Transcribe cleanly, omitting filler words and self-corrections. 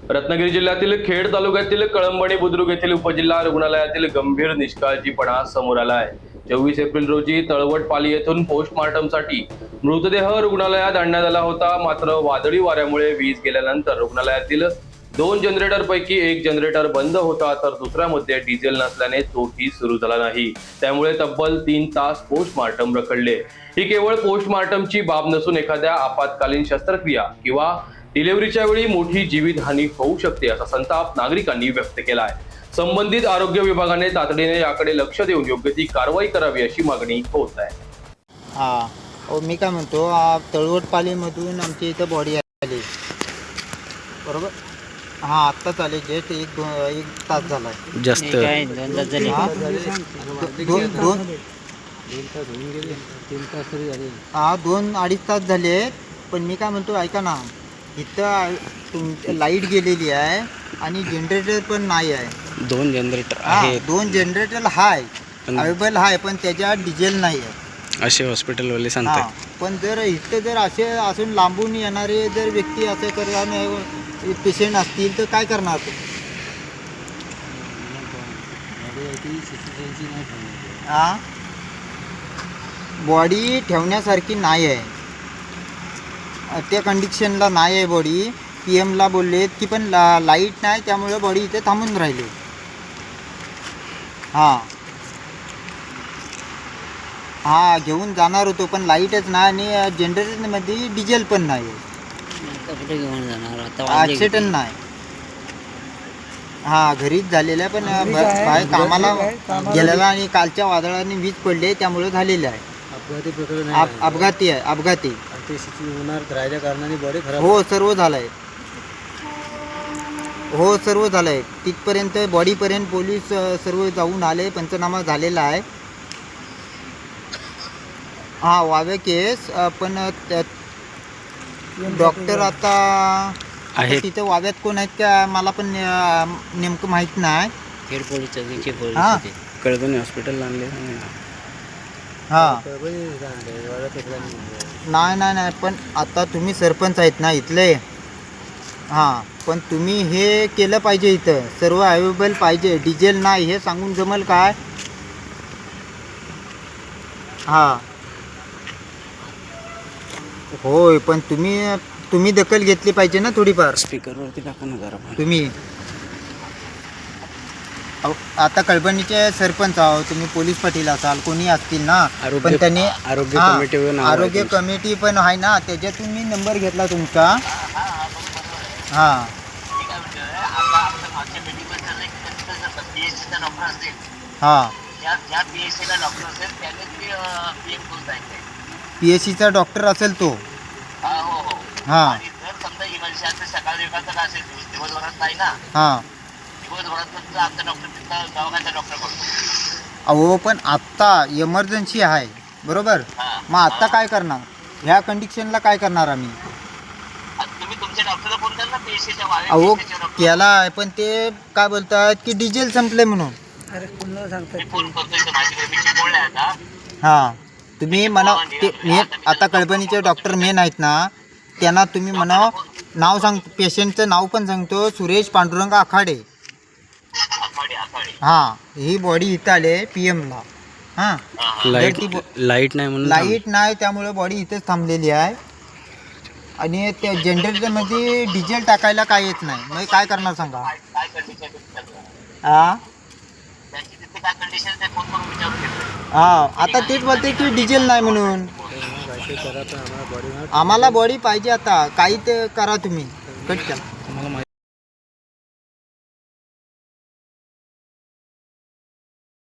रत्नागिरी जिल्ह्यातील खेड तालुक्यातील कळंबणी बुद्रुक येथील उपजिल्हा रुग्णालयातील गंभीर निष्काळजीपणा समोर आला आहे। 24 एप्रिल रोजी तळवटपाली येथून पोस्टमार्टमसाठी मृतदेह रुग्णालयात आणण्यात आला होता। मात्र वादळी वाऱ्यामुळे वीज गेल्यानंतर रुग्णालयातील 2 जनरेटरपैकी एक जनरेटर बंद होता, तर दुसऱ्यामध्ये डिझेल नसल्याने तोही सुरू झाला नाही। त्यामुळे तब्बल 3 तास पोस्टमार्टम रखडले। ही केवळ पोस्टमार्टमची बाब नसून एखाद्या आपत्कालीन शस्त्रक्रिया किंवा डिलिव्हरीच्या वेळी मोठी जीवितहानी होऊ शकते, असा संताप नागरिकांनी व्यक्त केला आहे। संबंधित आरोग्य विभागाने तातडीने याकडे लक्ष देऊन योग्य ती कारवाई करावी अशी मागणी होत आहे। मी काय म्हणतो, तळवटपालीमधून आमच्या इथं बॉडी आली, बरोबर? आत्ताच आले, जस्ट एक तास झाला आहे। जास्त दोन अडीच तास झाले। पण मी काय म्हणतो, ऐका ना, इथं लाईट गेलेली आहे आणि जनरेटर पण नाही आहे। 2 जनरेटर आहेत, 2 जनरेटर आहे, अवेलेबल आहे, पण त्याच्यात डिझेल नाही आहे असे हॉस्पिटलवाले सांगतात। पण जर इथं जर असे असून लांबून येणारे जर व्यक्ती असे करणार पेशंट असतील तर काय करणार? बॉडी ठेवण्यासारखी नाही आहे, त्या कंडिशनला नाही आहे बॉडी। PM ला बोललेत की पण लाईट नाही, त्यामुळे बॉडी इथे थांबून राहिली। घेऊन जाणार होतो, पण लाईटच नाही आणि जनरेटरमध्ये डिझेल पण नाही। ॲक्सिडेंट नाही, घरीच झालेला आहे, पण बाहेर कामाला गेलेला आणि कालच्या वादळाने वीज पडले त्यामुळे झालेलं आहे। अपघाती राहिल्या कारणाने बॉडी खराब। हो, सर्व झालंय, सर्व झालंय। तिथपर्यंत बॉडीपर्यंत पोलीस सर्व जाऊन आले, पंचनामा झालेला आहे। वावे केस, पण डॉक्टर आता आहेत तिथे वाव्यात कोण आहेत का मला पण नेमकं माहित नाही। कळबणी हॉस्पिटलला आणले नाही, पण आता तुम्ही सरपंच आहेत ना इथले, पण तुम्ही हे केलं पाहिजे, इथं सर्व अवेलेबल पाहिजे। डिझेल नाही हे सांगून जमल काय? होय, पण तुम्ही दखल घेतली पाहिजे ना थोडीफार। स्पीकरवरती टाकू ना जरा। तुम्ही आता कळबणीचे सरपंच आहोत, तुम्ही पोलीस पाटील असाल, कोणी असतील ना, पण त्यांनी आरोग्य कमिटी पण आहे ना, त्याच्यातून मी नंबर घेतला तुमचा। PSCचा डॉक्टर असेल तो। पण आत्ता इमर्जन्सी आहे, बरोबर? मग आत्ता काय करणार? ह्या कंडिशनला काय करणार आम्ही? केला आहे, पण ते काय बोलतात की डिझेल संपले म्हणून। तुम्ही म्हणा, ते आता कळबणीचे डॉक्टर मेन आहेत ना, त्यांना तुम्ही म्हणा, नाव सांग, पेशंटचं नाव पण सांगतो, सुरेश पांडुरंग आखाडे। ही बॉडी इथं आले PM ला। लाईट नाही म्हणून, लाईट नाही त्यामुळे बॉडी इथेच थांबलेली आहे आणि त्या जनरेटरमध्ये डिझेल टाकायला काय येत नाही, मग काय करणार सांगा? आता तेच बोलते की डिझेल नाही म्हणून। आम्हाला बॉडी पाहिजे, आता काही ते करा तुम्ही, कट करा।